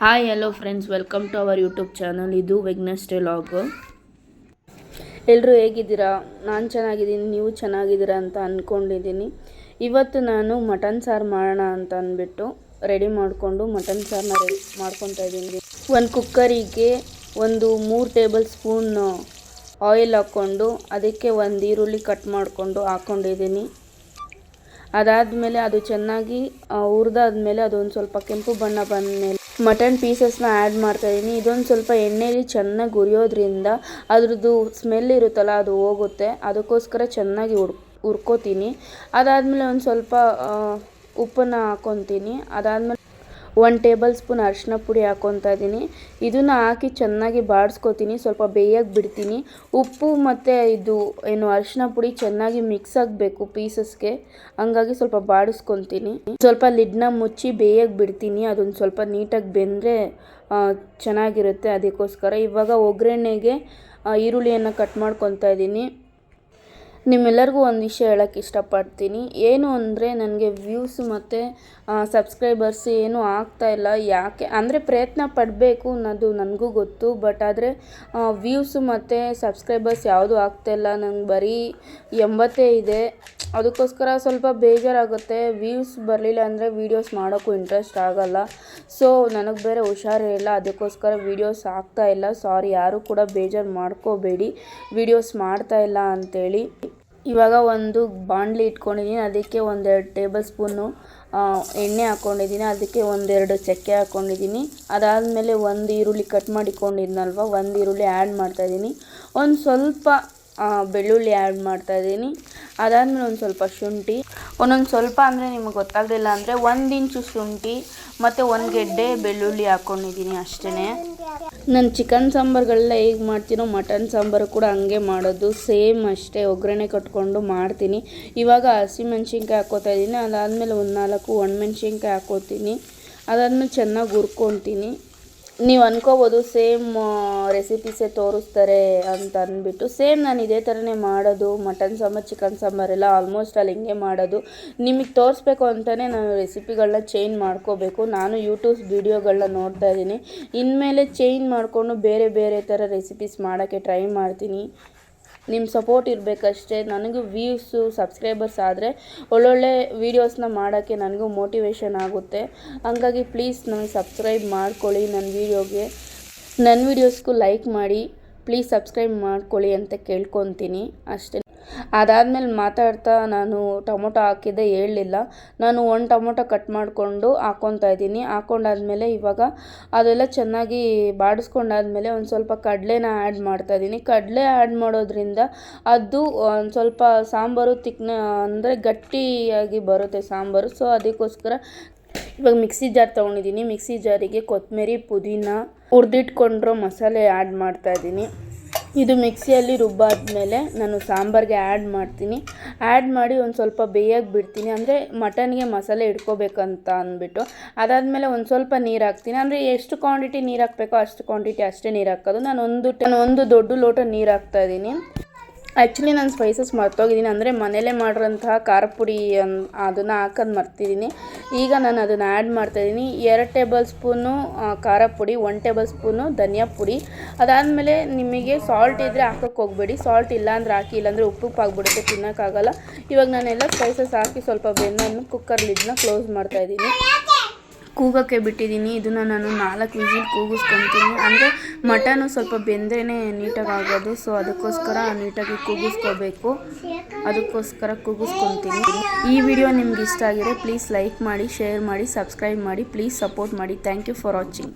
Hi hello friends, welcome to our YouTube channel. ಇದು Wednesday vlog. ಎಲ್ಲರೂ ಹೇಗಿದ್ದೀರಾ? ನಾನು ಚೆನ್ನಾಗಿದ್ದೀನಿ, ನೀವು ಚೆನ್ನಾಗಿದ್ದೀರಾ ಅಂತ ಅಂದ್ಕೊಂಡಿದ್ದೀನಿ. ಇವತ್ತು ನಾನು ಮಟನ್ ಸಾರು ಮಾಡೋಣ ಅಂತ ಅಂದ್ಬಿಟ್ಟು ರೆಡಿ ಮಾಡಿಕೊಂಡು ಮಟನ್ ಸಾರನ್ನ ರೆಡಿ ಮಾಡ್ಕೊತಾ ಇದ್ದೀನಿ. ಒಂದು ಕುಕ್ಕರಿಗೆ ಒಂದು 3 ಟೇಬಲ್ ಸ್ಪೂನ್ ಆಯಿಲ್ ಹಾಕ್ಕೊಂಡು ಅದಕ್ಕೆ ಒಂದು ಈರುಳ್ಳಿ ಕಟ್ ಮಾಡಿಕೊಂಡು ಹಾಕ್ಕೊಂಡಿದ್ದೀನಿ. ಅದಾದಮೇಲೆ ಅದು ಚೆನ್ನಾಗಿ ಹುರಿದಾದ್ಮೇಲೆ ಅದೊಂದು ಸ್ವಲ್ಪ ಕೆಂಪು ಬಣ್ಣ ಬಂದಮೇಲೆ ಮಟನ್ ಪೀಸಸ್ನ ಆ್ಯಡ್ ಮಾಡ್ತಾಯಿದ್ದೀನಿ. ಇದೊಂದು ಸ್ವಲ್ಪ ಎಣ್ಣೆಯಲ್ಲಿ ಚೆನ್ನಾಗಿ ಹುರಿಯೋದ್ರಿಂದ ಅದ್ರದ್ದು ಸ್ಮೆಲ್ ಇರುತ್ತಲ್ಲ ಅದು ಹೋಗುತ್ತೆ. ಅದಕ್ಕೋಸ್ಕರ ಚೆನ್ನಾಗಿ ಹುರ್ಕೋತೀನಿ. ಅದಾದಮೇಲೆ ಒಂದು ಸ್ವಲ್ಪ ಉಪ್ಪನ್ನು ಹಾಕ್ಕೊತೀನಿ. ಅದಾದಮೇಲೆ 1 ಟೇಬಲ್ ಸ್ಪೂನ್ ಅರಿಶಿನ ಪುಡಿ ಹಾಕ್ಕೊತಾ ಇದ್ದೀನಿ. ಇದನ್ನು ಹಾಕಿ ಚೆನ್ನಾಗಿ ಬಾಡಿಸ್ಕೊತೀನಿ, ಸ್ವಲ್ಪ ಬೇಯಕ್ಕೆ ಬಿಡ್ತೀನಿ. ಉಪ್ಪು ಮತ್ತು ಇದು ಅರಿಶಿನ ಪುಡಿ ಚೆನ್ನಾಗಿ ಮಿಕ್ಸ್ ಆಗಬೇಕು ಪೀಸಸ್ಗೆ, ಹಂಗಾಗಿ ಸ್ವಲ್ಪ ಬಾಡಿಸ್ಕೊತೀನಿ. ಸ್ವಲ್ಪ ಲಿಡ್ನ ಮುಚ್ಚಿ ಬೇಯಕ್ಕೆ ಬಿಡ್ತೀನಿ. ಅದೊಂದು ಸ್ವಲ್ಪ ನೀಟಾಗಿ ಬೆಂದರೆ ಚೆನ್ನಾಗಿರುತ್ತೆ. ಅದಕ್ಕೋಸ್ಕರ ಇವಾಗ ಒಗ್ಗರಣೆಗೆ ಈರುಳ್ಳಿಯನ್ನು ಕಟ್ ಮಾಡ್ಕೊತಾ ಇದ್ದೀನಿ. ನಿಮ್ಮೆಲ್ಲರಿಗೂ ಒಂದು ವಿಷಯ ಹೇಳೋಕ್ಕೆ ಇಷ್ಟಪಡ್ತೀನಿ. ಏನು ಅಂದರೆ ನನಗೆ ವ್ಯೂಸ್ ಮತ್ತು ಸಬ್ಸ್ಕ್ರೈಬರ್ಸ್ ಏನೂ ಆಗ್ತಾಯಿಲ್ಲ. ಯಾಕೆ ಅಂದರೆ ಪ್ರಯತ್ನ ಪಡಬೇಕು ಅನ್ನೋದು ನನಗೂ ಗೊತ್ತು. ಬಟ್ ಆದರೆ ವ್ಯೂಸು ಮತ್ತು ಸಬ್ಸ್ಕ್ರೈಬರ್ಸ್ ಯಾವುದೂ ಆಗ್ತಾಯಿಲ್ಲ. ನಂಗೆ ಬರೀ 80 ಇದೆ. ಅದಕ್ಕೋಸ್ಕರ ಸ್ವಲ್ಪ ಬೇಜಾರಾಗುತ್ತೆ. ವ್ಯೂಸ್ ಬರಲಿಲ್ಲ ಅಂದರೆ ವೀಡಿಯೋಸ್ ಮಾಡೋಕ್ಕೂ ಇಂಟ್ರೆಸ್ಟ್ ಆಗೋಲ್ಲ. ಸೊ ನನಗೆ ಬೇರೆ ಹುಷಾರಿಲ್ಲ, ಅದಕ್ಕೋಸ್ಕರ ವೀಡಿಯೋಸ್ ಆಗ್ತಾಯಿಲ್ಲ. ಸಾರಿ, ಯಾರೂ ಕೂಡ ಬೇಜಾರು ಮಾಡ್ಕೋಬೇಡಿ ವೀಡಿಯೋಸ್ ಮಾಡ್ತಾಯಿಲ್ಲ ಅಂಥೇಳಿ. ಇವಾಗ ಒಂದು ಬಾಣಲಿ ಇಟ್ಕೊಂಡಿದ್ದೀನಿ. ಅದಕ್ಕೆ 1-2 ಟೇಬಲ್ ಸ್ಪೂನು ಎಣ್ಣೆ ಹಾಕ್ಕೊಂಡಿದ್ದೀನಿ. ಅದಕ್ಕೆ 1-2 ಚಕ್ಕೆ ಹಾಕ್ಕೊಂಡಿದ್ದೀನಿ. ಅದಾದಮೇಲೆ ಒಂದು ಈರುಳ್ಳಿ ಕಟ್ ಮಾಡಿಕೊಂಡಿದ್ನಲ್ವ, ಒಂದು ಈರುಳ್ಳಿ ಆ್ಯಡ್ ಮಾಡ್ತಾಯಿದ್ದೀನಿ. ಒಂದು ಸ್ವಲ್ಪ ಬೆಳ್ಳುಳ್ಳಿ ಆ್ಯಡ್ ಮಾಡ್ತಾಯಿದ್ದೀನಿ. ಅದಾದಮೇಲೆ ಒಂದು ಸ್ವಲ್ಪ ಶುಂಠಿ, ಒಂದೊಂದು ಸ್ವಲ್ಪ ಅಂದರೆ ನಿಮಗೆ ಗೊತ್ತಾಗಲಿಲ್ಲ ಅಂದರೆ 1 ಇಂಚು ಶುಂಠಿ ಮತ್ತು 1 ಗೆಡ್ಡೆ ಬೆಳ್ಳುಳ್ಳಿ ಹಾಕ್ಕೊಂಡಿದ್ದೀನಿ ಅಷ್ಟೇ. ನಾನು ಚಿಕನ್ ಸಾಂಬಾರುಗಳೆಲ್ಲ ಹೇಗೆ ಮಾಡ್ತೀನೋ ಮಟನ್ ಸಾಂಬಾರು ಕೂಡ ಹಂಗೆ ಮಾಡೋದು, ಸೇಮ್ ಅಷ್ಟೇ. ಒಗ್ಗರಣೆ ಕಟ್ಕೊಂಡು ಮಾಡ್ತೀನಿ. ಇವಾಗ ಹಸಿಮೆಣ್ಸಿನ್ಕಾಯಿ ಹಾಕ್ಕೋತಾ ಇದ್ದೀನಿ. ಅದಾದಮೇಲೆ ಒಂದು 4 ಒಣಮೆಣ್ಸಿನ್ಕಾಯಿ ಹಾಕ್ಕೋತೀನಿ. ಅದಾದಮೇಲೆ ಚೆನ್ನಾಗಿ ಹುರ್ಕೊತೀನಿ. ನೀವು ಅನ್ಕೋಬೋದು ಸೇಮ್ ರೆಸಿಪೀಸೇ ತೋರಿಸ್ತಾರೆ ಅಂತ ಅಂದ್ಬಿಟ್ಟು. ಸೇಮ್ ನಾನು ಇದೇ ಥರನೇ ಮಾಡೋದು. ಮಟನ್ ಸಾಂಬಾರು, ಚಿಕನ್ ಸಾಂಬಾರೆಲ್ಲ ಆಲ್ಮೋಸ್ಟ್ ಅಲ್ಲಿ ಹಿಂಗೆ ಮಾಡೋದು. ನಿಮಗೆ ತೋರಿಸ್ಬೇಕು ಅಂತಲೇ ನಾನು ರೆಸಿಪಿಗಳನ್ನ ಚೇಂಜ್ ಮಾಡ್ಕೋಬೇಕು. ನಾನು ಯೂಟ್ಯೂಬ್ ವೀಡಿಯೋಗಳನ್ನ ನೋಡ್ತಾ ಇದ್ದೀನಿ. ಇನ್ಮೇಲೆ ಚೇಂಜ್ ಮಾಡಿಕೊಂಡು ಬೇರೆ ಬೇರೆ ಥರ ರೆಸಿಪೀಸ್ ಮಾಡೋಕ್ಕೆ ಟ್ರೈ ಮಾಡ್ತೀನಿ. ನಿಮ್ಮ ಸಪೋರ್ಟ್ ಇರಬೇಕಷ್ಟೇ. ನನಗೂ ವ್ಯೂಸು ಸಬ್ಸ್ಕ್ರೈಬರ್ಸ್ ಆದರೆ ಒಳ್ಳೊಳ್ಳೆ ವೀಡಿಯೋಸ್ನ ಮಾಡೋಕ್ಕೆ ನನಗೂ ಮೋಟಿವೇಶನ್ ಆಗುತ್ತೆ. ಹಂಗಾಗಿ ಪ್ಲೀಸ್ ನನಗೆ ಸಬ್ಸ್ಕ್ರೈಬ್ ಮಾಡ್ಕೊಳ್ಳಿ. ನನ್ನ ವೀಡಿಯೋಸ್ಗೂ ಲೈಕ್ ಮಾಡಿ, ಪ್ಲೀಸ್ ಸಬ್ಸ್ಕ್ರೈಬ್ ಮಾಡ್ಕೊಳ್ಳಿ ಅಂತ ಕೇಳ್ಕೊತೀನಿ ಅಷ್ಟೇ. ಅದಾದಮೇಲೆ ಮಾತಾಡ್ತಾ ನಾನು ಟೊಮೊಟೊ ಹಾಕಿದ್ದೆ ಹೇಳಲಿಲ್ಲ. ನಾನು 1 ಟೊಮೊಟೊ ಕಟ್ ಮಾಡಿಕೊಂಡು ಹಾಕ್ಕೊತಾ ಇದ್ದೀನಿ. ಹಾಕ್ಕೊಂಡಾದ್ಮೇಲೆ ಇವಾಗ ಅದೆಲ್ಲ ಚೆನ್ನಾಗಿ ಬಾಡಿಸ್ಕೊಂಡಾದ್ಮೇಲೆ ಒಂದು ಸ್ವಲ್ಪ ಕಡಲೆನ ಆ್ಯಡ್ ಮಾಡ್ತಾಯಿದ್ದೀನಿ. ಕಡಲೆ ಆ್ಯಡ್ ಮಾಡೋದ್ರಿಂದ ಅದು ಒಂದು ಸ್ವಲ್ಪ ಸಾಂಬಾರು ಅಂದರೆ ಗಟ್ಟಿಯಾಗಿ ಬರುತ್ತೆ ಸಾಂಬಾರು. ಸೊ ಅದಕ್ಕೋಸ್ಕರ ಇವಾಗ ಮಿಕ್ಸಿ ಜಾರ್ ತೊಗೊಂಡಿದ್ದೀನಿ. ಮಿಕ್ಸಿ ಜಾರಿಗೆ ಕೊತ್ತಂಬರಿ, ಪುದೀನ, ಹುರಿದಿಟ್ಕೊಂಡಿರೋ ಮಸಾಲೆ ಆ್ಯಡ್ ಮಾಡ್ತಾಯಿದ್ದೀನಿ. ಇದು ಮಿಕ್ಸಿಯಲ್ಲಿ ರುಬ್ಬಾದ್ಮೇಲೆ ನಾನು ಸಾಂಬಾರಿಗೆ ಆ್ಯಡ್ ಮಾಡ್ತೀನಿ. ಆ್ಯಡ್ ಮಾಡಿ ಒಂದು ಸ್ವಲ್ಪ ಬೇಯಕ್ಕೆ ಬಿಡ್ತೀನಿ, ಅಂದರೆ ಮಟನ್ಗೆ ಮಸಾಲೆ ಇಟ್ಕೋಬೇಕಂತ ಅಂದ್ಬಿಟ್ಟು. ಅದಾದಮೇಲೆ ಒಂದು ಸ್ವಲ್ಪ ನೀರು ಹಾಕ್ತೀನಿ. ಅಂದರೆ ಎಷ್ಟು ಕ್ವಾಂಟಿಟಿ ನೀರು ಹಾಕಬೇಕೋ ಅಷ್ಟು ಕ್ವಾಂಟಿಟಿ ಅಷ್ಟೇ ನೀರು ಹಾಕೋದು. ನಾನು ಒಂದು ದೊಡ್ಡ ಲೋಟ ನೀರು ಹಾಕ್ತಾಯಿದ್ದೀನಿ. ಆ್ಯಕ್ಚುಲಿ ನಾನು ಸ್ಪೈಸಸ್ ಮರ್ತೋಗಿದ್ದೀನಿ. ಅಂದರೆ ಮನೇಲೇ ಮಾಡಿರೋಂತಹ ಖಾರ ಪುಡಿ ಅದನ್ನು ಹಾಕೋದು ಮರ್ತಿದ್ದೀನಿ. ಈಗ ನಾನು ಅದನ್ನು ಆ್ಯಡ್ ಮಾಡ್ತಾಯಿದ್ದೀನಿ. 2 ಟೇಬಲ್ ಸ್ಪೂನು ಖಾರ ಪುಡಿ, 1 ಟೇಬಲ್ ಸ್ಪೂನು ಧನಿಯಾ ಪುಡಿ. ಅದಾದಮೇಲೆ ನಿಮಗೆ ಸಾಲ್ಟ್ ಇದ್ದರೆ ಹಾಕೋಕ್ಕೆ ಹೋಗಬೇಡಿ. ಸಾಲ್ಟ್ ಇಲ್ಲ ಅಂದರೆ ಹಾಕಿ, ಇಲ್ಲಾಂದರೆ ಉಪ್ಪು ಆಗಿಬಿಡುತ್ತೆ, ತಿನ್ನೋಕ್ಕಾಗಲ್ಲ. ಇವಾಗ ನಾನೆಲ್ಲ ಸ್ಪೈಸಸ್ ಹಾಕಿ ಸ್ವಲ್ಪ ಬೆಂದನ್ನು ಕುಕ್ಕರ್ ಲಿಡ್ನ ಕ್ಲೋಸ್ ಮಾಡ್ತಾಯಿದ್ದೀನಿ. ಕೂಗೋಕ್ಕೆ ಬಿಟ್ಟಿದ್ದೀನಿ. ಇದನ್ನು ನಾನು 4 ವಿಸಿಲ್ ಕೂಗಿಸ್ಕೊತೀನಿ. ಅಂದರೆ ಮಟನು ಸ್ವಲ್ಪ ಬೆಂದ್ರೇ ನೀಟಾಗಿ ಆಗೋದು. ಸೊ ಅದಕ್ಕೋಸ್ಕರ ನೀಟಾಗಿ ಕೂಗಿಸ್ಕೋಬೇಕು. ಅದಕ್ಕೋಸ್ಕರ ಕೂಗಿಸ್ಕೊತೀನಿ. ಈ ವಿಡಿಯೋ ನಿಮ್ಗೆ ಇಷ್ಟ ಆಗಿದ್ರೆ ಪ್ಲೀಸ್ ಲೈಕ್ ಮಾಡಿ, ಶೇರ್ ಮಾಡಿ, ಸಬ್ಸ್ಕ್ರೈಬ್ ಮಾಡಿ, ಪ್ಲೀಸ್ ಸಪೋರ್ಟ್ ಮಾಡಿ. Thank you for watching.